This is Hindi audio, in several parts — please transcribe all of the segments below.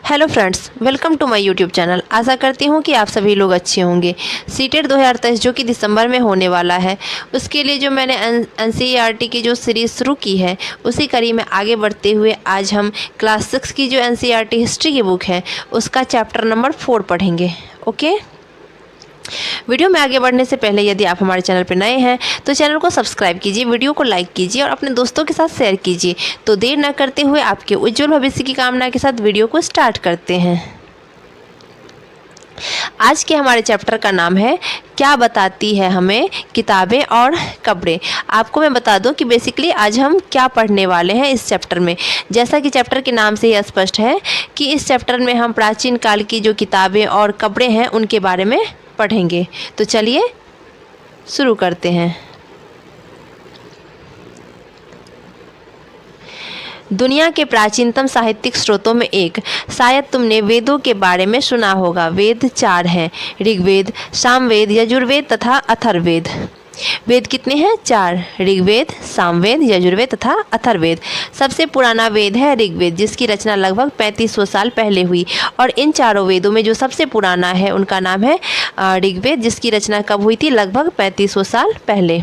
Hello friends, welcome to my YouTube channel. आशा करती हूँ कि आप सभी लोग अच्छे होंगे। सीटेट 2023 जो कि दिसंबर में होने वाला है, उसके लिए जो मैंने एनसीईआरटी की जो सीरीज़ शुरू की है, उसी कड़ी में आगे बढ़ते हुए आज हम क्लास 6 की जो एनसीईआरटी हिस्ट्री की बुक है, उसका चैप्टर नंबर 4 पढ़ेंगे। ओके, वीडियो में आगे बढ़ने से पहले यदि आप हमारे चैनल पर नए हैं तो चैनल को सब्सक्राइब कीजिए, वीडियो को लाइक कीजिए और अपने दोस्तों के साथ शेयर कीजिए। तो देर न करते हुए आपके उज्जवल भविष्य की कामना के साथ वीडियो को स्टार्ट करते हैं। आज के हमारे चैप्टर का नाम है क्या बताती है हमें किताबें और कपड़े। आपको मैं बता दूं कि बेसिकली आज हम क्या पढ़ने वाले हैं इस चैप्टर में। जैसा कि चैप्टर के नाम से ही स्पष्ट है कि इस चैप्टर में हम प्राचीन काल की जो किताबें और कपड़े हैं उनके बारे में पढ़ेंगे। तो चलिए शुरू करते हैं। दुनिया के प्राचीनतम साहित्यिक स्रोतों में एक, शायद तुमने वेदों के बारे में सुना होगा। वेद 4 हैं, ऋग्वेद, सामवेद, यजुर्वेद तथा अथर्ववेद। वेद कितने हैं? 4, ऋग्वेद, सामवेद, यजुर्वेद तथा अथर्ववेद। सबसे पुराना वेद है ऋग्वेद, जिसकी रचना लगभग 3500 साल पहले हुई। और इन चारों वेदों में जो सबसे पुराना है उनका नाम है ऋग्वेद, जिसकी रचना कब हुई थी? लगभग 3500 साल पहले।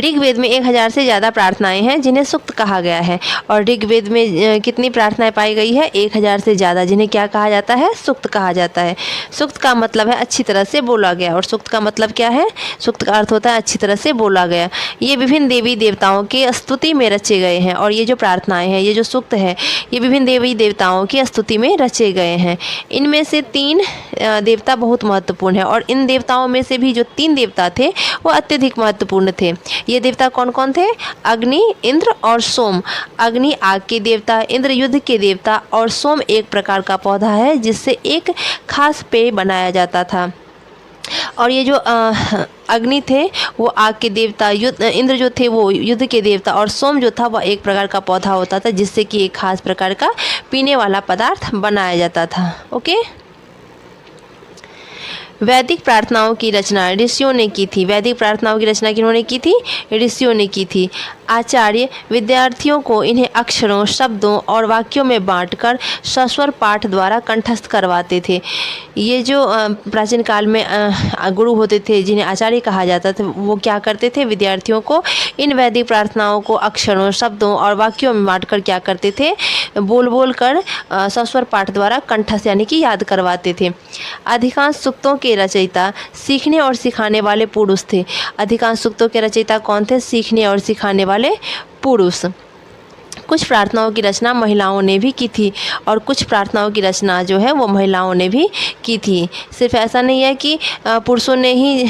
ऋग्वेद में 1000 से ज़्यादा प्रार्थनाएं हैं जिन्हें सूक्त कहा गया है। और ऋग्वेद में कितनी प्रार्थनाएं पाई गई है? 1000 से ज़्यादा, जिन्हें क्या कहा जाता है? सूक्त कहा जाता है। सूक्त का मतलब है अच्छी तरह से बोला गया, और सूक्त का मतलब क्या है? सूक्त का अर्थ होता है अच्छी तरह से बोला गया। ये विभिन्न देवी देवताओं के स्तुति में रचे गए हैं। और ये जो प्रार्थनाएँ हैं, ये जो सूक्त है, ये विभिन्न देवी देवताओं की स्तुति में रचे गए हैं। इनमें से 3 देवता बहुत महत्वपूर्ण है, और इन देवताओं में से भी जो 3 देवता थे वो अत्यधिक महत्वपूर्ण थे। ये देवता कौन कौन थे? अग्नि, इंद्र और सोम। अग्नि आग के देवता, इंद्र युद्ध के देवता और सोम एक प्रकार का पौधा है जिससे एक खास पेय बनाया जाता था। और ये जो अग्नि थे वो आग के देवता, इंद्र जो थे वो युद्ध के देवता, और सोम जो था वह एक प्रकार का पौधा होता था जिससे कि एक खास प्रकार का पीने वाला पदार्थ बनाया जाता था। ओके, वैदिक प्रार्थनाओं की रचना ऋषियों ने की थी। वैदिक प्रार्थनाओं की रचना किन्होंने की थी? ऋषियों ने की थी। आचार्य विद्यार्थियों को इन्हें अक्षरों, शब्दों और वाक्यों में बांटकर सस्वर पाठ द्वारा कंठस्थ करवाते थे। ये जो प्राचीन काल में गुरु होते थे जिन्हें आचार्य कहा जाता था, वो क्या करते थे? विद्यार्थियों को इन वैदिक प्रार्थनाओं को अक्षरों, शब्दों और वाक्यों में बांटकर क्या करते थे? बोल बोल कर सस्वर पाठ द्वारा कंठस्थ यानी कि याद करवाते थे। अधिकांश सूक्तों के रचयिता सीखने और सिखाने वाले पुरुष थे। अधिकांश सूक्तों के रचयिता कौन थे? सीखने और सिखाने वाले पुरुष। कुछ प्रार्थनाओं की रचना महिलाओं ने भी की थी, और कुछ प्रार्थनाओं की रचना जो है वो महिलाओं ने भी की थी। सिर्फ ऐसा नहीं है कि पुरुषों ने ही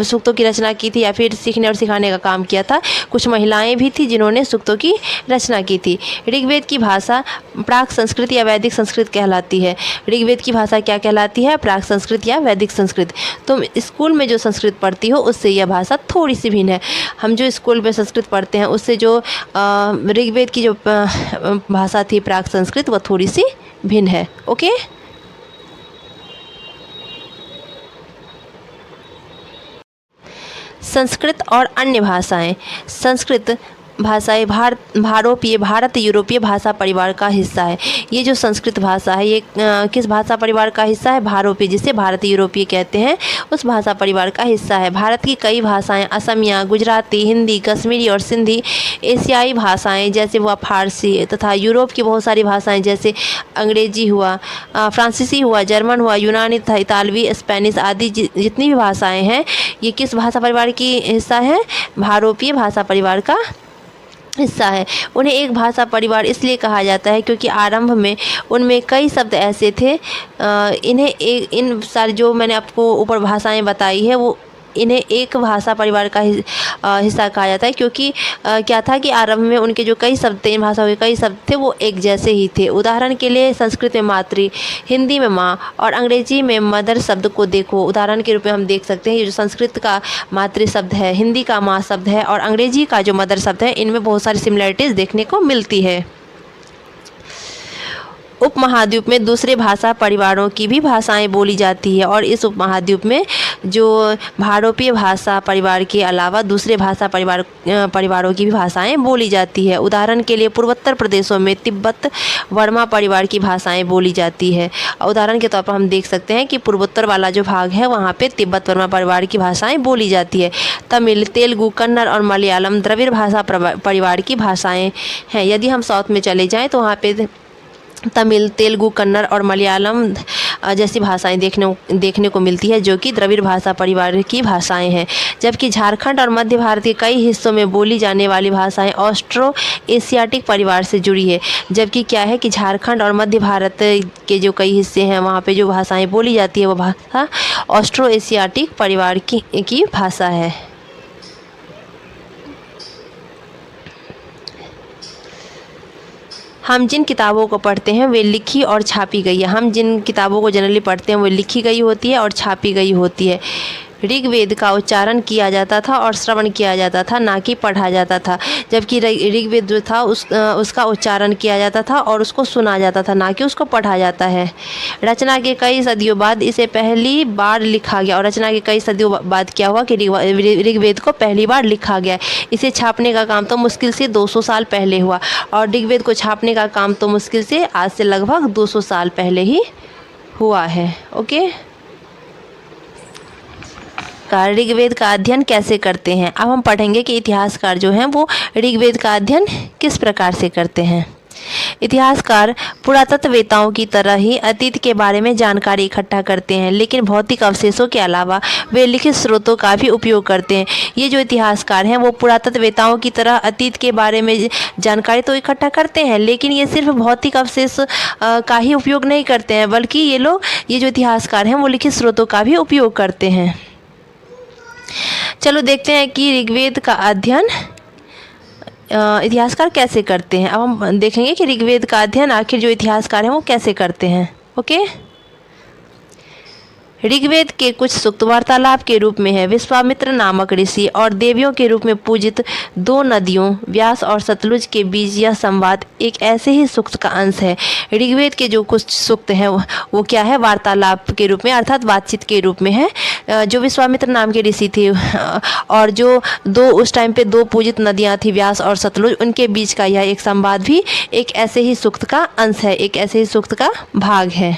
सूक्तों की रचना की थी या फिर सीखने और सिखाने का काम किया था। कुछ महिलाएं भी थी जिन्होंने सूक्तों की रचना की थी। ऋग्वेद की भाषा प्राक संस्कृत या वैदिक संस्कृत कहलाती है। ऋग्वेद की भाषा क्या कहलाती है? प्राक संस्कृत या वैदिक संस्कृत। तुम स्कूल में जो संस्कृत पढ़ती हो उससे यह भाषा थोड़ी सी भिन्न है। हम जो स्कूल में संस्कृत पढ़ते हैं उससे जो ऋग्वेद की जो भाषा थी प्राक संस्कृत, वह थोड़ी सी भिन्न है। ओके, संस्कृत और अन्य भाषाएं। संस्कृत भाषाएं भारत यूरोपीय भाषा परिवार का हिस्सा है। ये जो संस्कृत भाषा है ये किस भाषा परिवार का हिस्सा है? भारोपीय, जिसे भारत यूरोपीय कहते हैं, उस भाषा परिवार का हिस्सा है। भारत की कई भाषाएं असमिया, गुजराती, हिंदी, कश्मीरी और सिंधी, एशियाई भाषाएं जैसे हुआ फारसी, तथा यूरोप की बहुत सारी भाषाएं जैसे अंग्रेजी हुआ, फ्रांसीसी हुआ, जर्मन हुआ, यूनानी तथा इतालवी, स्पेनिश आदि जितनी भी भाषाएँ हैं ये किस भाषा परिवार की हिस्सा है? भारोपीय भाषा परिवार का हिस्सा है। उन्हें एक भाषा परिवार इसलिए कहा जाता है क्योंकि आरंभ में उनमें कई शब्द ऐसे थे, इन सारी जो मैंने आपको ऊपर भाषाएं बताई है वो इन्हें एक भाषा परिवार का हिस्सा कहा जाता है। क्योंकि क्या था कि आरंभ में उनके जो कई शब्द थे, इन भाषाओं के कई शब्द थे वो एक जैसे ही थे। उदाहरण के लिए संस्कृत में मातृ, हिंदी में माँ और अंग्रेजी में मदर शब्द को देखो। उदाहरण के रूप में हम देख सकते हैं ये जो संस्कृत का मातृ शब्द है, हिंदी का माँ शब्द है और अंग्रेजी का जो मदर शब्द है, इनमें बहुत सारी सिमिलरिटीज़ देखने को मिलती है। उपमहाद्वीप में दूसरे भाषा परिवारों की भी भाषाएं बोली जाती है, और इस उपमहाद्वीप में जो भारोपीय भाषा परिवार के अलावा दूसरे भाषा परिवारों की भी भाषाएं बोली जाती है। उदाहरण के लिए पूर्वोत्तर प्रदेशों में तिब्बत वर्मा परिवार की भाषाएं बोली जाती है। उदाहरण के तौर पर हम देख सकते हैं कि पूर्वोत्तर वाला जो भाग है वहाँ पे तिब्बत वर्मा परिवार की भाषाएं बोली जाती है। तमिल, तेलुगु, कन्नड़ और मलयालम द्रविड़ भाषा परिवार की भाषाएं हैं। यदि हम साउथ में चले जाएँ तो वहाँ पे तमिल, तेलुगु, कन्नड़ और मलयालम जैसी भाषाएं देखने को मिलती है, जो कि द्रविड़ भाषा परिवार की भाषाएं हैं। जबकि झारखंड और मध्य भारत के कई हिस्सों में बोली जाने वाली भाषाएं ऑस्ट्रो एशियाटिक परिवार से जुड़ी है। जबकि क्या है कि झारखंड और मध्य भारत के जो कई हिस्से हैं वहाँ पे जो भाषाएं बोली जाती है वो भाषा ऑस्ट्रो एशियाटिक परिवार की भाषा है। हम जिन किताबों को पढ़ते हैं वे लिखी और छापी गई है। हम जिन किताबों को जनरली पढ़ते हैं वो लिखी गई होती है और छापी गई होती है। ऋग्वेद का उच्चारण किया जाता था और श्रवण किया जाता था, ना कि पढ़ा जाता था। जबकि ऋग्वेद जो था उसका उच्चारण किया जाता था और उसको सुना जाता था, ना कि उसको पढ़ा जाता है। रचना के कई सदियों बाद इसे पहली बार लिखा गया। और रचना के कई सदियों बाद क्या हुआ कि ऋग्वेद को पहली बार लिखा गया। इसे छापने का काम तो मुश्किल से 200 साल पहले हुआ और ऋग्वेद को छापने का काम तो मुश्किल से आज से लगभग 200 साल पहले ही हुआ है। ओके, ऋग्वेद का अध्ययन कैसे करते हैं। अब हम पढ़ेंगे कि इतिहासकार जो हैं वो ऋग्वेद का अध्ययन किस प्रकार से करते हैं। इतिहासकार पुरातत्ववेताओं की तरह ही अतीत के बारे में जानकारी इकट्ठा करते हैं, लेकिन भौतिक अवशेषों के अलावा वे लिखित स्रोतों का भी उपयोग करते हैं। ये जो इतिहासकार हैं वो पुरातत्ववेताओं की तरह अतीत के बारे में जानकारी तो इकट्ठा करते हैं, लेकिन ये सिर्फ भौतिक अवशेष का ही उपयोग नहीं करते हैं, बल्कि ये जो इतिहासकार हैं वो लिखित स्रोतों का भी उपयोग करते हैं। चलो देखते हैं कि ऋग्वेद का अध्ययन इतिहासकार कैसे करते हैं। अब हम देखेंगे कि ऋग्वेद का अध्ययन आखिर जो इतिहासकार हैं वो कैसे करते हैं। ओके, ऋग्वेद के कुछ सूक्त वार्तालाप के रूप में है। विश्वामित्र नामक ऋषि और देवियों के रूप में पूजित दो नदियों व्यास और सतलुज के बीच यह संवाद एक ऐसे ही सूक्त का अंश है। ऋग्वेद के जो कुछ सूक्त हैं वो क्या है, वार्तालाप के रूप में अर्थात बातचीत के रूप में है। जो विश्वामित्र नाम के ऋषि थे और जो उस टाइम पे दो पूजित नदियाँ थी व्यास और सतलुज, उनके बीच का यह एक संवाद भी एक ऐसे ही सूक्त का अंश है, एक ऐसे ही सूक्त का भाग है।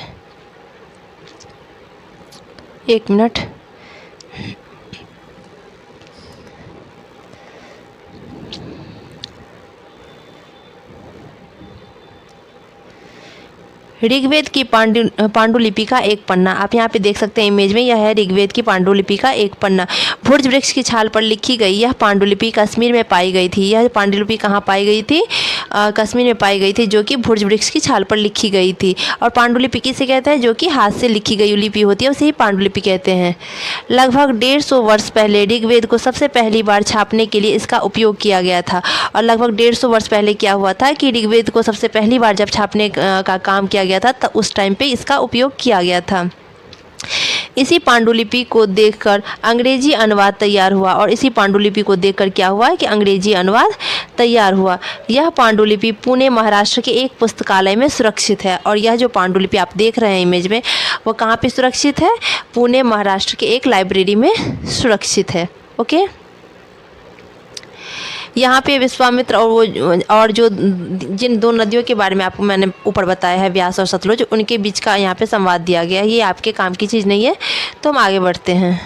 एक मिनट, ऋग्वेद की पांडुलिपि का एक पन्ना। आप यहाँ पे देख सकते हैं इमेज में, यह है ऋग्वेद की पांडुलिपि का एक पन्ना। भुर्ज वृक्ष की छाल पर लिखी गई यह पांडुलिपि कश्मीर में पाई गई थी। यह पांडुलिपि कहाँ पाई गई थी? कश्मीर में पाई गई थी, जो कि भुर्ज वृक्ष की छाल पर लिखी गई थी। और पांडुलिपि किसे कहते हैं? जो कि हाथ से लिखी गई लिपि होती है उसे ही पांडुलिपि कहते हैं। लगभग 150 वर्ष पहले ऋग्वेद को सबसे पहली बार छापने के लिए इसका उपयोग किया गया था। और लगभग 150 वर्ष पहले क्या हुआ था कि ऋग्वेद को सबसे पहली बार जब छापने का काम किया गया था तो उस टाइम पे इसका उपयोग किया गया था। इसी पांडुलिपि को देखकर अंग्रेजी अनुवाद तैयार हुआ और इसी पांडुलिपि को देखकर क्या हुआ कि अंग्रेजी अनुवाद तैयार हुआ। यह पांडुलिपि पुणे महाराष्ट्र के एक पुस्तकालय में सुरक्षित है। और यह जो पांडुलिपि आप देख रहे हैं इमेज में, वो कहाँ पे सुरक्षित है? पुणे महाराष्ट्र के एक लाइब्रेरी में सुरक्षित है। ओके, यहाँ पे विश्वामित्र और जो जिन दो नदियों के बारे में आपको मैंने ऊपर बताया है, व्यास और सतलुज, उनके बीच का यहाँ पे संवाद दिया गया है। ये आपके काम की चीज़ नहीं है, तो हम आगे बढ़ते हैं।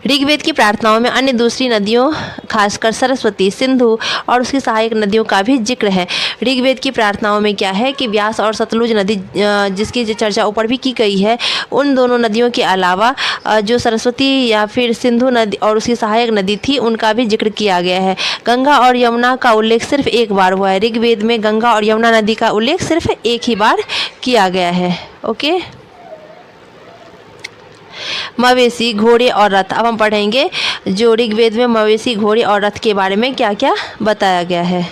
ऋग्वेद की प्रार्थनाओं में अन्य दूसरी नदियों खासकर सरस्वती, सिंधु और उसकी सहायक नदियों का भी जिक्र है। ऋग्वेद की प्रार्थनाओं में क्या है कि व्यास और सतलुज नदी जिसकी जो चर्चा ऊपर भी की गई है, उन दोनों नदियों के अलावा जो सरस्वती या फिर सिंधु नदी और उसकी सहायक नदी थी उनका भी जिक्र किया गया है। गंगा और यमुना का उल्लेख सिर्फ एक बार हुआ है। ऋग्वेद में गंगा और यमुना नदी का उल्लेख सिर्फ एक ही बार किया गया है। ओके, मवेशी, घोड़े और रथ। अब हम पढ़ेंगे जो ऋग्वेद में मवेशी, घोड़े और रथ के बारे में क्या क्या बताया गया है।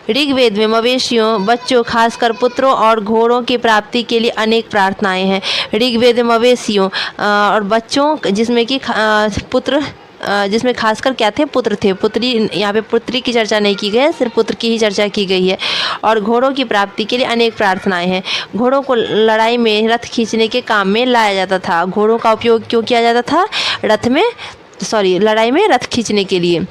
ऋग्वेद में मवेशियों, बच्चों, खासकर पुत्रों और घोड़ों की प्राप्ति के लिए अनेक प्रार्थनाएं हैं। ऋग्वेद में मवेशियों और बच्चों जिसमें कि पुत्र, जिसमें खासकर क्या थे? पुत्र थे। पुत्री, यहाँ पे पुत्री की चर्चा नहीं की गई है, सिर्फ पुत्र की ही चर्चा की गई है। और घोड़ों की प्राप्ति के लिए अनेक प्रार्थनाएं हैं। घोड़ों को लड़ाई में रथ खींचने के काम में लाया जाता था। घोड़ों का उपयोग क्यों किया जाता था? लड़ाई में रथ खींचने के लिए।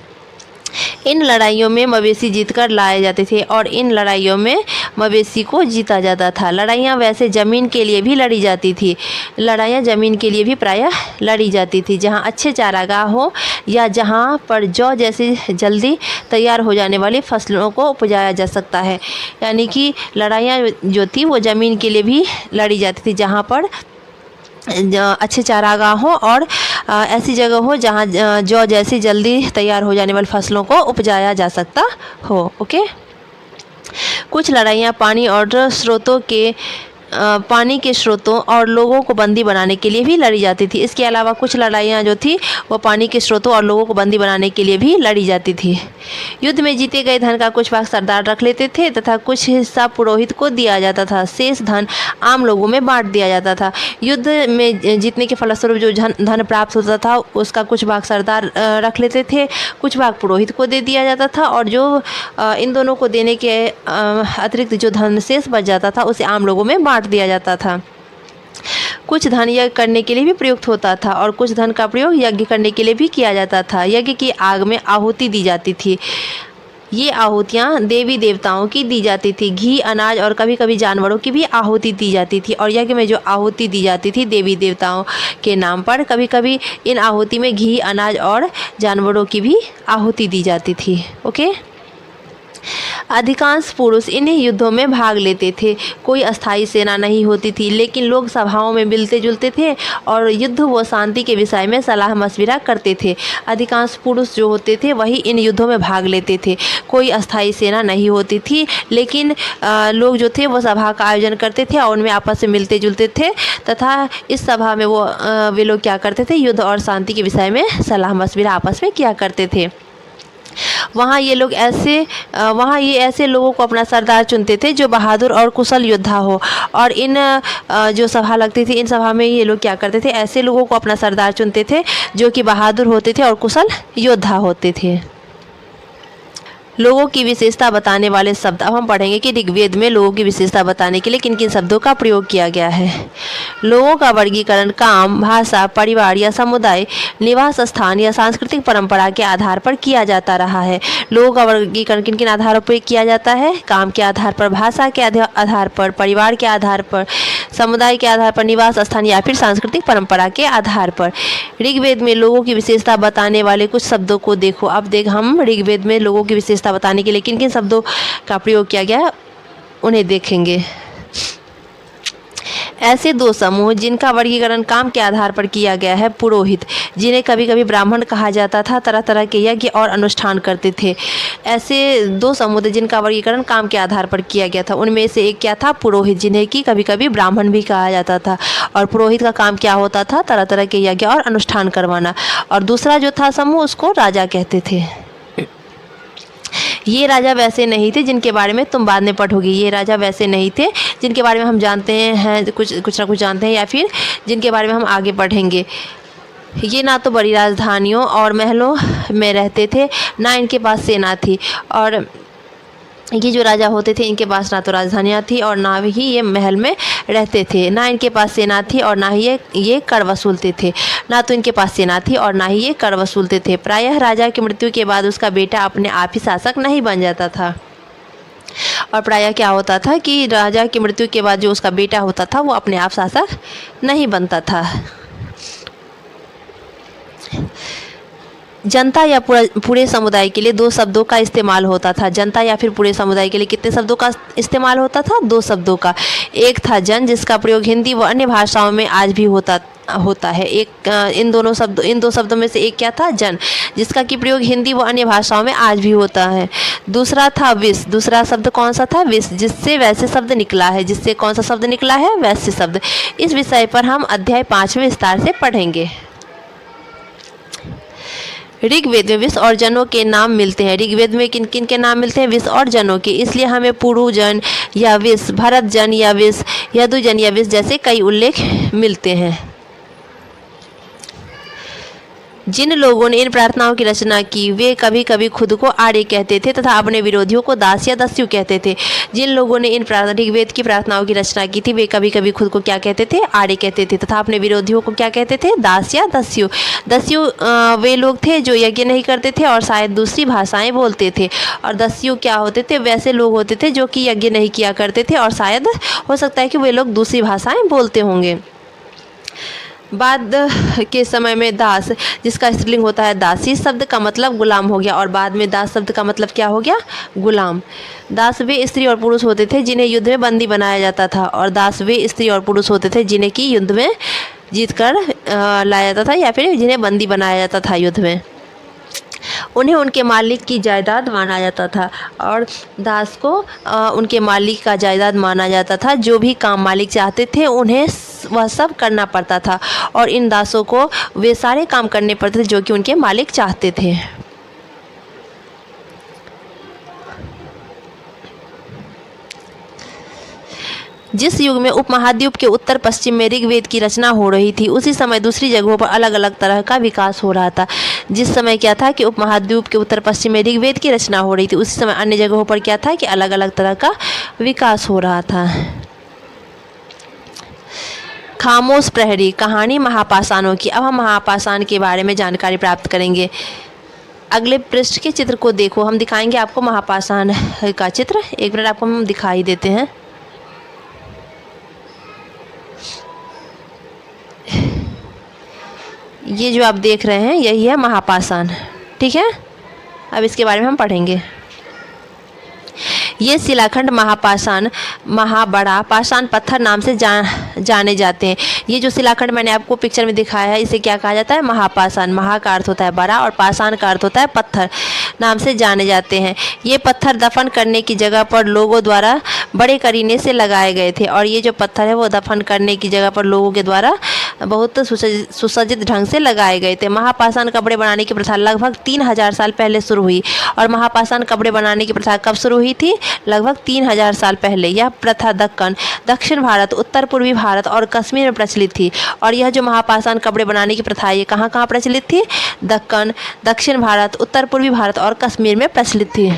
इन लड़ाइयों में मवेशी जीतकर लाए जाते थे और इन लड़ाइयों में मवेशी को जीता जाता था। लड़ाइयाँ वैसे ज़मीन के लिए भी लड़ी जाती थी। लड़ाइयाँ ज़मीन के लिए भी प्रायः लड़ी जाती थी, जहाँ अच्छे चारागाह हो या जहाँ पर जौ जैसी जल्दी तैयार हो जाने वाली फसलों को उपजाया जा सकता है। यानी कि लड़ाइयाँ जो थी वो ज़मीन के लिए भी लड़ी जाती थी, जहाँ पर अच्छे चारागाह हो और ऐसी जगह हो जहाँ जौ जैसी जल्दी तैयार हो जाने वाली फसलों को उपजाया जा सकता हो। ओके। कुछ लड़ाइयाँ पानी के स्रोतों और लोगों को बंदी बनाने के लिए भी लड़ी जाती थी। इसके अलावा कुछ लड़ाइयाँ जो थी वो पानी के स्रोतों और लोगों को बंदी बनाने के लिए भी लड़ी जाती थी। युद्ध में जीते गए धन का कुछ भाग सरदार रख लेते थे तथा कुछ हिस्सा पुरोहित को दिया जाता था। शेष धन आम लोगों में बांट दिया जाता था। युद्ध में जीतने के फलस्वरूप जो धन प्राप्त होता था उसका कुछ भाग सरदार रख लेते थे, कुछ भाग पुरोहित को दे दिया जाता था और जो इन दोनों को देने के अतिरिक्त जो धन शेष बच जाता था उसे आम लोगों में बांट दिया जाता था। कुछ धन यज्ञ करने के लिए भी प्रयुक्त होता था और कुछ धन का प्रयोग यज्ञ करने के लिए भी किया जाता था। यज्ञ की आग में आहुति दी जाती थी। ये आहुतियाँ देवी देवताओं की दी जाती थी। घी, अनाज और कभी कभी जानवरों की भी आहुति दी जाती थी। और यज्ञ में जो आहुति दी जाती थी देवी देवताओं के नाम पर, कभी कभी इन आहुति में घी, अनाज और जानवरों की भी आहुति दी जाती थी। ओके। अधिकांश पुरुष इन युद्धों में भाग लेते थे। कोई अस्थायी सेना नहीं होती थी, लेकिन लोग सभाओं में मिलते जुलते थे और युद्ध व शांति के विषय में सलाह मशविरा करते थे। अधिकांश पुरुष जो होते थे वही इन युद्धों में भाग लेते थे। कोई अस्थायी सेना नहीं होती थी, लेकिन लोग जो थे वो सभा का आयोजन करते थे और उनमें आपस में मिलते जुलते थे तथा इस सभा में वे लोग क्या करते थे? युद्ध और शांति के विषय में सलाह मशविरा आपस में किया करते थे। वहाँ ये ऐसे लोगों को अपना सरदार चुनते थे जो बहादुर और कुशल योद्धा हो। और इन जो सभा लगती थी इन सभा में ये लोग क्या करते थे? ऐसे लोगों को अपना सरदार चुनते थे जो कि बहादुर होते थे और कुशल योद्धा होते थे। लोगों की विशेषता बताने वाले शब्द। अब हम पढ़ेंगे कि ऋग्वेद में लोगों की विशेषता बताने के लिए किन किन शब्दों का प्रयोग किया गया है। लोगों का वर्गीकरण काम, भाषा, परिवार या समुदाय, निवास स्थान या सांस्कृतिक परंपरा के आधार पर किया जाता रहा है। लोगों का वर्गीकरण किन किन आधारों पर किया जाता है? काम के आधार पर, भाषा के आधार पर, परिवार के आधार पर, समुदाय के आधार पर, निवास स्थान या फिर सांस्कृतिक परंपरा के आधार पर। ऋग्वेद में लोगों की विशेषता बताने वाले कुछ शब्दों को देखो। अब हम ऋग्वेद में लोगों की विशेषता बताने के लिए किन किन शब्दों का प्रयोग किया गया उन्हें देखेंगे। ऐसे दो समूह जिनका वर्गीकरण काम के आधार पर किया गया है। पुरोहित, जिन्हें कभी कभी ब्राह्मण कहा जाता था, तरह तरह के यज्ञ और अनुष्ठान करते थे। ऐसे दो समूह थे जिनका वर्गीकरण काम के आधार पर किया गया था। उनमें से एक क्या था? पुरोहित, जिन्हें कि कभी कभी ब्राह्मण भी कहा जाता था। और पुरोहित का काम क्या होता था? तरह तरह के यज्ञ और अनुष्ठान करवाना। और दूसरा जो था समूह उसको राजा कहते थे। ये राजा वैसे नहीं थे जिनके बारे में तुम बाद में पढ़ोगे। ये राजा वैसे नहीं थे जिनके बारे में हम जानते हैं, कुछ ना कुछ जानते हैं या फिर जिनके बारे में हम आगे पढ़ेंगे। ये ना तो बड़ी राजधानियों और महलों में रहते थे, ना इनके पास सेना थी। और ये जो राजा होते थे इनके पास ना तो राजधानियाँ थी और ना ही ये महल में रहते थे, ना इनके पास सेना थी और ना ही ये कर वसूलते थे। ना तो इनके पास सेना थी और ना ही ये कर वसूलते थे। प्रायः राजा की मृत्यु के बाद उसका बेटा अपने आप ही शासक नहीं बन जाता था। और प्रायः क्या होता था कि राजा की मृत्यु के बाद जो उसका बेटा होता था वो अपने आप शासक नहीं बनता था। जनता या पूरे समुदाय के लिए दो शब्दों का इस्तेमाल होता था। जनता या फिर पूरे समुदाय के लिए कितने शब्दों का इस्तेमाल होता था? दो शब्दों का। एक था जन, जिसका प्रयोग हिंदी व अन्य भाषाओं में आज भी होता है। इन दो शब्दों में से एक क्या था? जन, जिसका कि प्रयोग हिंदी व अन्य भाषाओं में आज भी होता है। दूसरा था विष। दूसरा शब्द कौन सा था? विष, जिससे वैसे शब्द निकला है। जिससे कौन सा शब्द निकला है? वैसे शब्द। इस विषय पर हम अध्याय 5 में विस्तार से पढ़ेंगे। ऋग्वेद में विष और जनों के नाम मिलते हैं। ऋग्वेद में किन किन के नाम मिलते हैं? विष और जनों के। इसलिए हमें पुरु जन या विष, भरत जन या विष, यदु जन या विष जैसे कई उल्लेख मिलते हैं। जिन लोगों ने इन प्रार्थनाओं की रचना की वे कभी कभी खुद को आर्य कहते थे तथा अपने विरोधियों को दास या दस्यु कहते थे। जिन लोगों ने इन ऋग्वेद की प्रार्थनाओं की रचना की थी वे कभी कभी खुद को क्या कहते थे? आर्य कहते थे तथा अपने विरोधियों को क्या कहते थे? दास या दस्यु। दस्यु वे लोग थे जो यज्ञ नहीं करते थे और शायद दूसरी भाषाएं बोलते थे, और दस्यु क्या होते थे? वैसे लोग होते थे जो कि यज्ञ नहीं किया करते थे और शायद हो सकता है कि वे लोग दूसरी भाषाएं बोलते होंगे। बाद के समय में दास, जिसका स्त्रीलिंग होता है दासी, शब्द का मतलब गुलाम हो गया, और बाद में दास शब्द का मतलब क्या हो गया? गुलाम। दास वे स्त्री और पुरुष होते थे जिन्हें युद्ध में बंदी बनाया जाता था, और दास वे स्त्री और पुरुष होते थे जिन्हें कि युद्ध में जीत कर लाया जाता था या फिर जिन्हें बंदी बनाया जाता था युद्ध में। उन्हें उनके मालिक की जायदाद माना जाता था, और दास को उनके मालिक का जायदाद माना जाता था। जो भी काम मालिक चाहते थे उन्हें वह सब करना पड़ता था, और इन दासों को वे सारे काम करने पड़ते थे जो कि उनके मालिक चाहते थे। जिस युग में उपमहाद्वीप के उत्तर पश्चिम में ऋग्वेद की रचना हो रही थी उसी समय दूसरी जगहों पर अलग अलग तरह का विकास हो रहा था। जिस समय क्या था कि उपमहाद्वीप के उत्तर पश्चिम में ऋग्वेद की रचना हो रही थी उसी समय अन्य जगहों पर क्या था कि अलग अलग तरह का विकास हो रहा था। खामोश प्रहरी, कहानी महापाषाणों की। अब हम महापाषाण के बारे में जानकारी प्राप्त करेंगे। अगले पृष्ठ के चित्र को देखो, हम दिखाएंगे आपको महापाषाण का चित्र। एक मिनट आपको हम दिखाई देते हैं। ये जो आप देख रहे हैं यही है महापाषाण, ठीक है। अब इसके बारे में हम पढ़ेंगे। ये शिलाखंड महापाषाण, महाबड़ा पाषाण पत्थर नाम से जाने जाते हैं। ये जो शिलाखंड मैंने आपको पिक्चर में दिखाया है इसे क्या कहा जाता है? महापाषाण। महा का अर्थ होता है बड़ा और पाषाण का अर्थ होता है पत्थर, नाम से जाने जाते हैं। ये पत्थर दफन करने की जगह पर लोगों द्वारा बड़े करीने से लगाए गए थे, और ये जो पत्थर है वो दफन करने की जगह पर लोगों के द्वारा बहुत सुसज्जित ढंग से लगाए गए थे। महापाषाण कपड़े बनाने की प्रथा लगभग 3000 साल पहले शुरू हुई, और महापाषाण कपड़े बनाने की प्रथा कब शुरू हुई थी? लगभग 3000 साल पहले। यह प्रथा दक्षिण भारत, उत्तर पूर्वी भारत और कश्मीर में प्रचलित थी। और यह जो महापाषाण कपड़े बनाने की प्रथा ये कहाँ कहाँ प्रचलित थी? दक्षिण भारत, उत्तर पूर्वी भारत और कश्मीर में प्रचलित थी।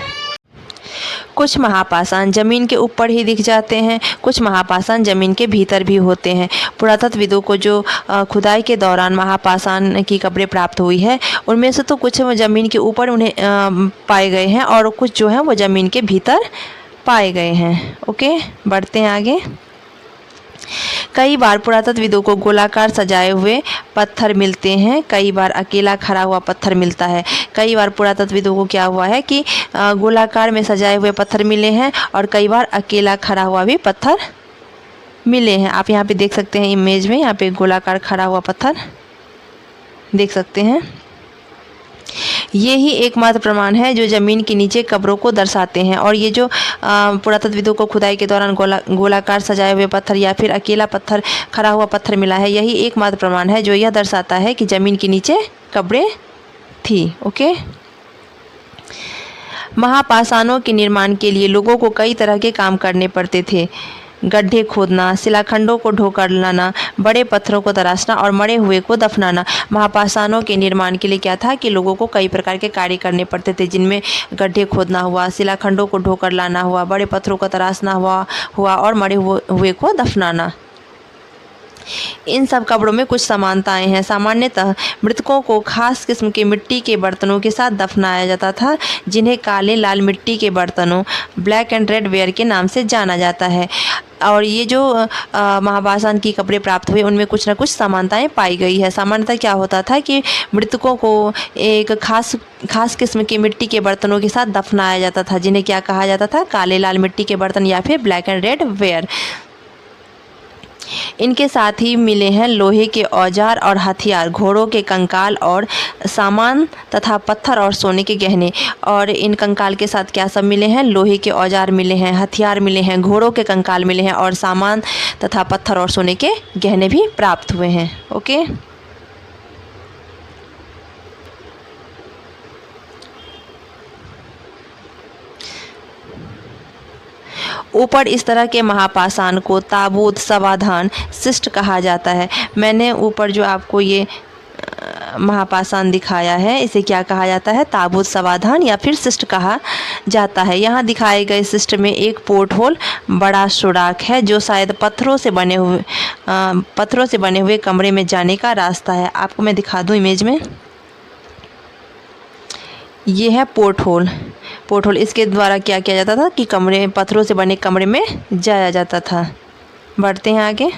कुछ महापाषाण जमीन के ऊपर ही दिख जाते हैं, कुछ महापाषाण जमीन के भीतर भी होते हैं। पुरातत्वविदों को जो खुदाई के दौरान महापाषाण की कब्रें प्राप्त हुई है उनमें से तो कुछ जमीन के ऊपर उन्हें पाए गए हैं और कुछ जो है वो जमीन के भीतर पाए गए हैं। ओके, बढ़ते हैं आगे। कई बार पुरातत्वविदों को गोलाकार सजाए हुए पत्थर मिलते हैं, कई बार अकेला खड़ा हुआ पत्थर मिलता है। कई बार पुरातत्वविदों को क्या हुआ है कि गोलाकार में सजाए हुए पत्थर मिले हैं और कई बार अकेला खड़ा हुआ भी पत्थर मिले हैं। आप यहाँ पे देख सकते हैं इमेज में, यहाँ पे गोलाकार खड़ा हुआ पत्थर देख सकते हैं। ये ही एकमात्र प्रमाण है जो ज़मीन के नीचे कब्रों को दर्शाते हैं। और ये जो पुरातत्वविदों को खुदाई के दौरान गोलाकार सजाए हुए पत्थर या फिर अकेला पत्थर खड़ा हुआ पत्थर मिला है, यही एकमात्र प्रमाण है जो यह दर्शाता है कि ज़मीन के नीचे कब्रें थी। ओके, महापाषाणों के निर्माण के लिए लोगों को कई तरह के काम करने पड़ते थे। गड्ढे खोदना, शिलाखंडों को ढोकर लाना, बड़े पत्थरों को तराशना और मरे हुए को दफनाना। महापाषाणों के निर्माण के लिए क्या था कि लोगों को कई प्रकार के कार्य करने पड़ते थे, जिनमें गड्ढे खोदना हुआ, शिलाखंडों को ढोकर लाना हुआ, बड़े पत्थरों को तराशना हुआ और मरे हुए को दफनाना। इन सब कब्रों में कुछ समानताएं हैं। सामान्यतः मृतकों को खास किस्म के मिट्टी के बर्तनों के साथ दफनाया जाता था, जिन्हें काले लाल मिट्टी के बर्तनों, ब्लैक एंड रेड वेयर के नाम से जाना जाता है। और ये जो महापाषाण की कब्रें प्राप्त हुई उनमें कुछ न कुछ समानताएं पाई गई है। सामान्यतः क्या होता था कि मृतकों को एक खास किस्म के मिट्टी के बर्तनों के साथ दफनाया जाता था, जिन्हें क्या कहा जाता था? काले लाल मिट्टी के बर्तन या फिर ब्लैक एंड रेड वेयर। इनके साथ ही मिले हैं लोहे के औजार और हथियार, घोड़ों के कंकाल और सामान तथा पत्थर और सोने के गहने। और इन कंकाल के साथ क्या सब मिले हैं? लोहे के औजार मिले हैं, हथियार मिले हैं, घोड़ों के कंकाल मिले हैं और सामान तथा पत्थर और सोने के गहने भी प्राप्त हुए हैं। ओके, ऊपर इस तरह के महापाषाण को ताबूत, समाधान, शिष्ट कहा जाता है। मैंने ऊपर जो आपको ये महापाषाण दिखाया है इसे क्या कहा जाता है? ताबूत समाधान या फिर शिष्ट कहा जाता है। यहाँ दिखाए गए शिष्ट में एक पोर्ट होल बड़ा सुराख है जो शायद पत्थरों से बने हुए कमरे में जाने का रास्ता है। आपको मैं दिखा दूँ इमेज में, ये है पोर्ट होल। पोर्ट होल इसके द्वारा क्या किया जाता था कि पत्थरों से बने कमरे में जाया जाता था। बढ़ते हैं आगे।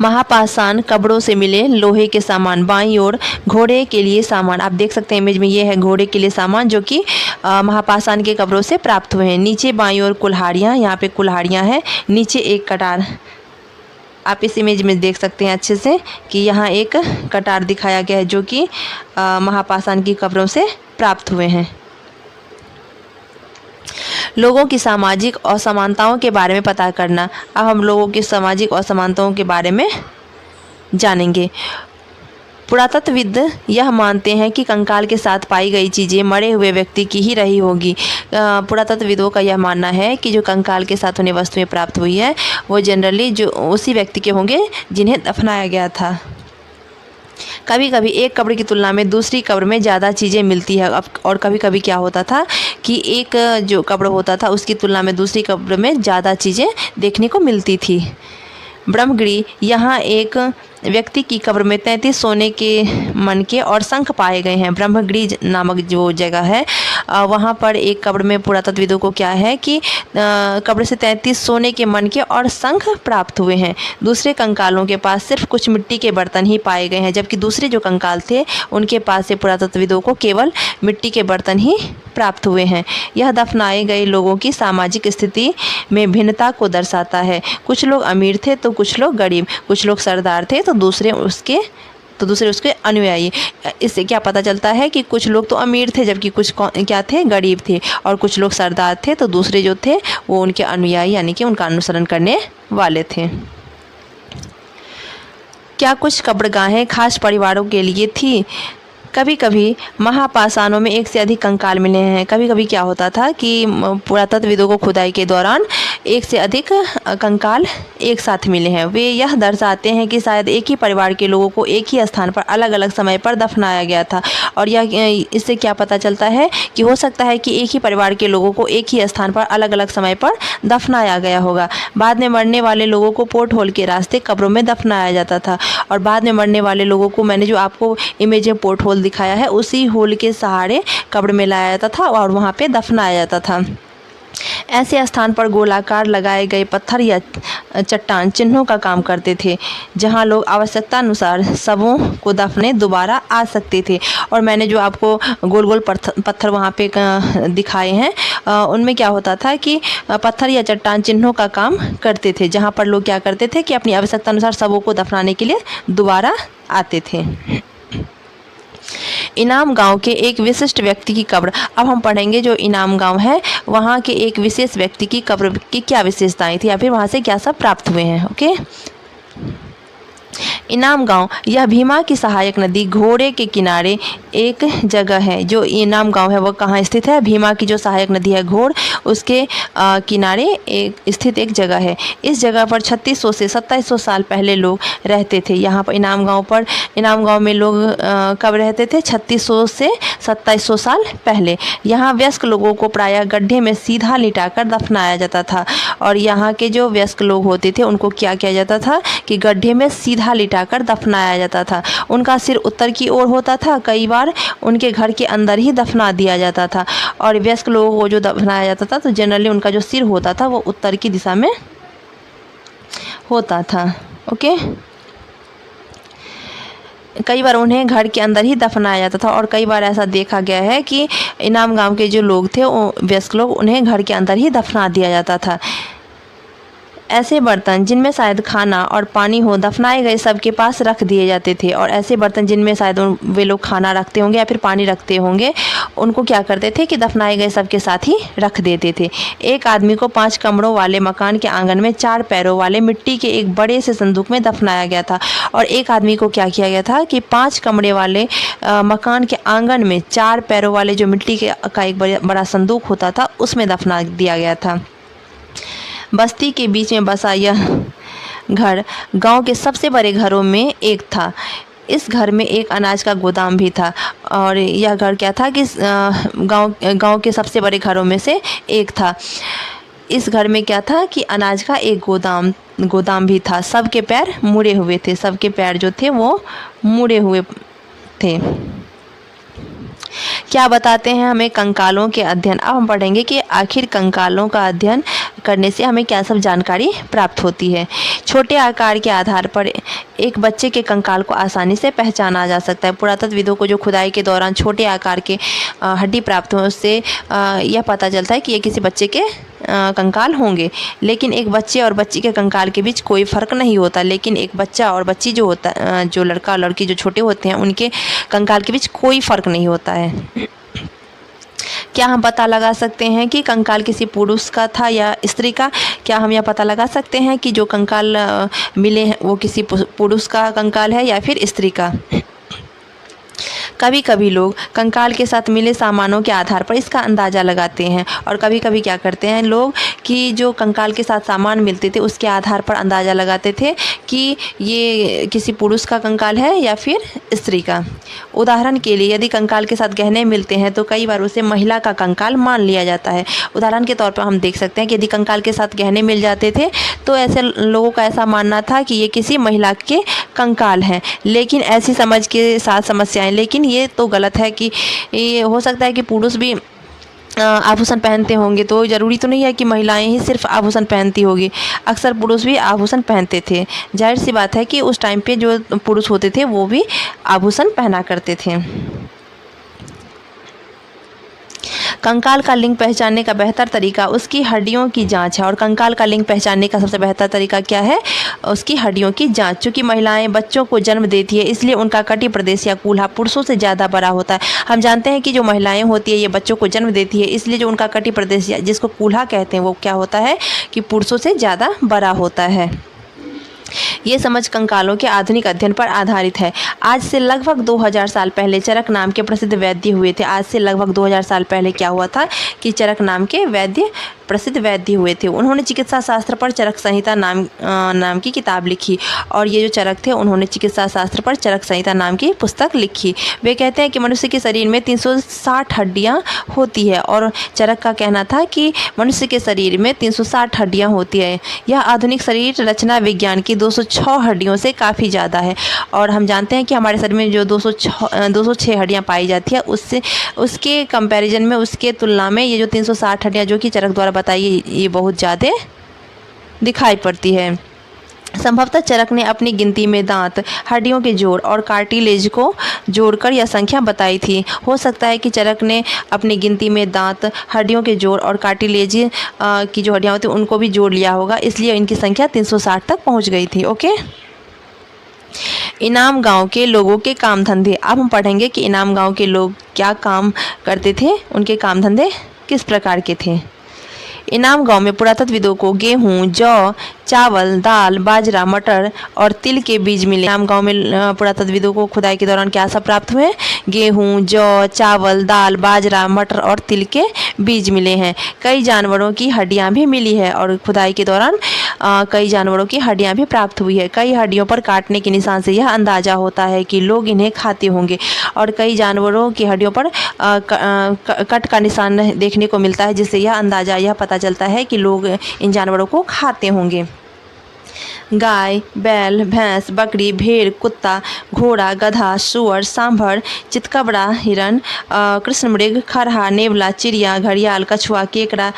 महापाषाण कब्रों से मिले लोहे के सामान। बाईं ओर घोड़े के लिए सामान, आप देख सकते हैं इमेज में, ये है घोड़े के लिए सामान जो कि महापाषाण के कब्रों से प्राप्त हुए हैं। नीचे बाईं ओर कुल्हाड़ियाँ, यहाँ पे कुल्हाड़ियाँ हैं। नीचे एक कटार, आप इस इमेज में देख सकते हैं अच्छे से कि यहाँ एक कटार दिखाया गया है जो कि महापाषाण की कब्रों से प्राप्त हुए हैं। लोगों की सामाजिक असमानताओं के बारे में पता करना। अब हम लोगों की सामाजिक असमानताओं के बारे में जानेंगे। पुरातत्वविद यह मानते हैं कि कंकाल के साथ पाई गई चीज़ें मरे हुए व्यक्ति की ही रही होगी। पुरातत्वविदों का यह मानना है कि जो कंकाल के साथ उन्हें वस्तुएं प्राप्त हुई है वो जनरली जो उसी व्यक्ति के होंगे जिन्हें दफनाया गया था। कभी कभी एक कब्र की तुलना में दूसरी कब्र में ज़्यादा चीज़ें मिलती है। अब और कभी कभी क्या होता था कि एक जो कब्र होता था उसकी तुलना में दूसरी कब्र में ज़्यादा चीज़ें देखने को मिलती थी। ब्रह्मगिरी, यहाँ एक व्यक्ति की कब्र में 33 सोने के मनके और शंख पाए गए हैं। ब्रह्मगिरी नामक जो जगह है वहाँ पर एक कब्र में पुरातत्वविदों को क्या है कि कब्र से 33 सोने के मनके और शंख प्राप्त हुए हैं। दूसरे कंकालों के पास सिर्फ कुछ मिट्टी के बर्तन ही पाए गए हैं, जबकि दूसरे जो कंकाल थे उनके पास से पुरातत्वविदों को केवल मिट्टी के बर्तन ही प्राप्त हुए हैं। यह दफनाए गए लोगों की सामाजिक स्थिति में भिन्नता को दर्शाता है। कुछ लोग अमीर थे तो कुछ लोग गरीब, कुछ लोग सरदार थे तो दूसरे उसके अनुयायी। इससे क्या पता चलता है कि कुछ लोग तो अमीर थे जबकि कुछ क्या थे, गरीब थे, और कुछ लोग सरदार थे तो दूसरे जो थे वो उनके अनुयायी यानी कि उनका अनुसरण करने वाले थे। क्या कुछ कब्रगाहें खास परिवारों के लिए थी? कभी कभी महापाषाणों में एक से अधिक कंकाल मिले हैं। कभी कभी क्या होता था कि पुरातत्वविदों को खुदाई के दौरान एक से अधिक कंकाल एक साथ मिले हैं। वे यह दर्शाते हैं कि शायद एक ही परिवार के लोगों को एक ही स्थान पर अलग अलग समय पर दफनाया गया था। और यह इससे क्या पता चलता है कि हो सकता है कि एक ही परिवार के लोगों को एक ही स्थान पर अलग अलग समय पर दफनाया गया होगा। बाद में मरने वाले लोगों को पोर्ट होल के रास्ते कब्रों में दफनाया जाता था, और बाद में मरने वाले लोगों को मैंने जो आपको इमेज में पोर्ट होल दिखाया है उसी होल के सहारे कब्र में लाया जाता था और वहाँ पे दफनाया जाता था। ऐसे स्थान पर गोलाकार लगाए गए पत्थर या चट्टान चिन्हों का काम करते थे, जहां लोग आवश्यकता अनुसार शवों को दफने दोबारा आ सकते थे। और मैंने जो आपको गोल गोल पत्थर वहां पे दिखाए हैं उनमें क्या होता था कि पत्थर या चट्टान चिन्हों का काम करते थे, जहां पर लोग क्या करते थे कि अपनी आवश्यकता अनुसार शवों को दफनाने के लिए दोबारा आते थे। इनाम गांव के एक विशिष्ट व्यक्ति की कब्र। अब हम पढ़ेंगे जो इनाम गांव है वहाँ के एक विशेष व्यक्ति की कब्र की क्या विशेषताएं थी या फिर वहाँ से क्या सब प्राप्त हुए हैं। ओके, इनाम गांव यह भीमा की सहायक नदी घोड़े के किनारे एक जगह है। जो इनाम गांव है वो कहाँ स्थित है? भीमा की जो सहायक नदी है घोड़ उसके किनारे स्थित एक जगह है। इस जगह पर 3600 से 2700 साल पहले लोग रहते थे। यहाँ पर इनाम गांव में लोग कब रहते थे? 3600 से 2700 साल पहले। यहाँ वयस्क लोगों को प्रायः गड्ढे में सीधा लिटाकर दफनाया जाता था, और यहाँ के जो वयस्क लोग होते थे उनको क्या किया जाता था कि गड्ढे में सीधा लिटाकर दफनाया जाता था। उनका सिर उत्तर की ओर होता था, कई बार उनके घर के अंदर ही दफना दिया जाता था। और वयस्क लोगों को जो दफनाया जाता था तो जनरली उनका जो सिर होता था वो उत्तर की दिशा में होता था। ओके, कई बार उन्हें घर के अंदर ही दफनाया जाता था, और कई बार ऐसा देखा गया है कि इनाम गांव के जो लोग थे वयस्क लोग उन्हें घर के अंदर ही दफना दिया जाता था। ऐसे बर्तन जिनमें शायद खाना और पानी हो दफनाए गए सबके पास रख दिए जाते थे, और ऐसे बर्तन जिनमें शायद वे लोग खाना रखते होंगे या फिर पानी रखते होंगे उनको क्या करते थे कि दफनाए गए सबके साथ ही रख देते थे। एक आदमी को 5 कमरों वाले मकान के आंगन में 4 पैरों वाले मिट्टी के एक बड़े से संदूक में दफनाया गया था। और एक आदमी को क्या किया गया था कि 5 कमरे वाले मकान के आंगन में 4 पैरों वाले जो मिट्टी का एक बड़ा संदूक होता था उसमें दफना दिया गया था। बस्ती के बीच में बसा यह घर गांव के सबसे बड़े घरों में एक था। इस घर में एक अनाज का गोदाम भी था। और यह घर क्या था कि गांव के सबसे बड़े घरों में से एक था। इस घर में क्या था कि अनाज का एक गोदाम भी था। सबके पैर मुड़े हुए थे, सबके पैर जो थे वो मुड़े हुए थे। क्या बताते हैं हमें कंकालों के अध्ययन। अब हम पढ़ेंगे कि आखिर कंकालों का अध्ययन करने से हमें क्या सब जानकारी प्राप्त होती है। छोटे आकार के आधार पर एक बच्चे के कंकाल को आसानी से पहचाना जा सकता है। पुरातत्वविदों को जो खुदाई के दौरान छोटे आकार के हड्डी प्राप्त हुए उससे यह पता चलता है कि ये किसी बच्चे के कंकाल होंगे। लेकिन एक बच्चे और बच्ची के कंकाल के बीच कोई फ़र्क नहीं होता। लेकिन एक बच्चा और बच्ची जो होता जो लड़का और लड़की जो छोटे होते हैं उनके कंकाल के बीच कोई फ़र्क नहीं होता है। क्या हम पता लगा सकते हैं कि कंकाल किसी पुरुष का था या स्त्री का? क्या हम यह पता लगा सकते हैं कि जो कंकाल मिले हैं वो किसी पुरुष का कंकाल है या फिर स्त्री का? कभी कभी लोग कंकाल के साथ मिले सामानों के आधार पर इसका अंदाज़ा लगाते हैं। और कभी कभी क्या करते हैं लोग कि जो कंकाल के साथ सामान मिलते थे उसके आधार पर अंदाज़ा लगाते थे कि ये किसी पुरुष का कंकाल है या फिर स्त्री का। उदाहरण के लिए यदि कंकाल के साथ गहने मिलते हैं तो कई बार उसे महिला का कंकाल मान लिया जाता है। उदाहरण के तौर पर हम देख सकते हैं कि यदि कंकाल के साथ गहने मिल जाते थे तो ऐसे लोगों का ऐसा मानना था कि ये किसी महिला के कंकाल हैं। लेकिन ऐसी समझ के साथ समस्याएं, लेकिन ये तो गलत है कि ये हो सकता है कि पुरुष भी आभूषण पहनते होंगे, तो ज़रूरी तो नहीं है कि महिलाएं ही सिर्फ आभूषण पहनती होगी। अक्सर पुरुष भी आभूषण पहनते थे। जाहिर सी बात है कि उस टाइम पे जो पुरुष होते थे वो भी आभूषण पहना करते थे। कंकाल का लिंग पहचानने का बेहतर तरीका उसकी हड्डियों की जांच है। और कंकाल का लिंग पहचानने का सबसे बेहतर तरीका क्या है? उसकी हड्डियों की जांच। चूँकि महिलाएं बच्चों को जन्म देती है इसलिए उनका कटी प्रदेश या कूल्हा पुरुषों से ज़्यादा बड़ा होता है। हम जानते हैं कि जो महिलाएं होती है ये बच्चों को जन्म देती है, इसलिए जो उनका कटी प्रदेश जिसको कूल्हा कहते हैं वो क्या होता है कि पुरुषों से ज़्यादा बड़ा होता है। ये समझ कंकालों के आधुनिक अध्ययन पर आधारित है। आज से लगभग 2000 साल पहले चरक नाम के प्रसिद्ध वैद्य हुए थे। आज से लगभग 2000 साल पहले क्या हुआ था कि चरक नाम के प्रसिद्ध वैद्य हुए थे। उन्होंने चिकित्सा शास्त्र पर चरक संहिता नाम की किताब लिखी। और ये जो चरक थे उन्होंने चिकित्सा शास्त्र पर चरक संहिता नाम की पुस्तक लिखी। वे कहते हैं कि मनुष्य के शरीर में 360 हड्डियाँ होती है। और चरक का कहना था कि मनुष्य के शरीर में 360 हड्डियाँ होती है। यह आधुनिक शरीर रचना विज्ञान की 206 हड्डियों से काफ़ी ज़्यादा है। और हम जानते हैं कि हमारे शरीर में जो 206 हड्डियाँ पाई जाती है उसके कंपैरिजन में, उसके तुलना में ये जो 360 हड्डियाँ जो कि चरक द्वारा बताइए ये बहुत ज़्यादा दिखाई पड़ती है। संभवतः चरक ने अपनी गिनती में दांत, हड्डियों के जोड़ और कार्टिलेज को जोड़कर यह संख्या बताई थी। हो सकता है कि चरक ने अपनी गिनती में दांत, हड्डियों के जोड़ और कार्टिलेज की जो हड्डियाँ होती हैं उनको भी जोड़ लिया होगा, इसलिए इनकी संख्या 360 तक पहुँच गई थी। ओके। इनाम गांव के लोगों के काम धंधे। अब हम पढ़ेंगे कि इनाम गांव के लोग क्या काम करते थे, उनके काम धंधे किस प्रकार के थे। इनाम गांव में पुरातत्वविदों को गेहूं, जौ, चावल, दाल, बाजरा, मटर और तिल के बीज मिले। इनाम गांव में पुरातत्वविदों को खुदाई के दौरान क्या सब प्राप्त हुए? गेहूं, जौ, चावल, दाल, बाजरा, मटर और तिल के बीज मिले हैं। कई जानवरों की हड्डियां भी मिली है। और खुदाई के दौरान कई जानवरों की हड्डियां भी प्राप्त हुई है। कई हड्डियों पर काटने के निशान से यह अंदाजा होता है कि लोग इन्हें खाते होंगे। और कई जानवरों की हड्डियों पर कट का निशान देखने को मिलता है, जिससे यह पता चलता है कि लोग इन जानवरों को खाते होंगे। गाय, बैल, भैंस, बकरी, भेड़, कुत्ता, घोड़ा, गधा, सुअर, सांभर, चितकबरा, हिरन, कृष्णमृग, खरहा, नेवला, चिड़िया, घड़ियाल, कछुआ, केकड़ा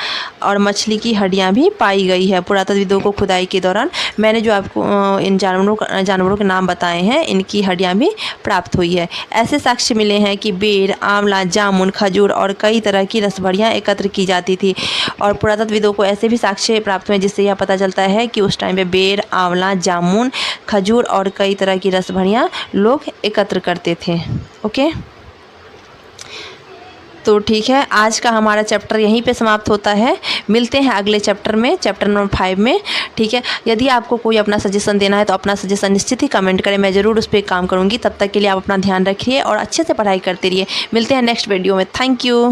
और मछली की हड्डियां भी पाई गई है। पुरातत्वविदों को खुदाई के दौरान मैंने जो आपको इन जानवरों के नाम बताए हैं इनकी हड्डियां भी प्राप्त हुई है। ऐसे साक्ष्य मिले हैं कि बेर, आंवला, जामुन, खजूर और कई तरह की रसभरियाँ एकत्र की जाती थी। और पुरातत्वविदों को ऐसे भी साक्ष्य प्राप्त हुए जिससे यह पता चलता है कि उस टाइम पे बेर, आंवला, जामुन, खजूर और कई तरह की रसभरियाँ लोग एकत्र करते थे। ओके, तो ठीक है, आज का हमारा चैप्टर यहीं पे समाप्त होता है। मिलते हैं अगले चैप्टर में, चैप्टर नंबर 5 में। ठीक है, यदि आपको कोई अपना सजेशन देना है तो अपना सजेशन निश्चित ही कमेंट करें, मैं ज़रूर उस पर काम करूँगी। तब तक के लिए आप अपना ध्यान रखिए और अच्छे से पढ़ाई करते रहिए। मिलते हैं नेक्स्ट वीडियो में। Thank you.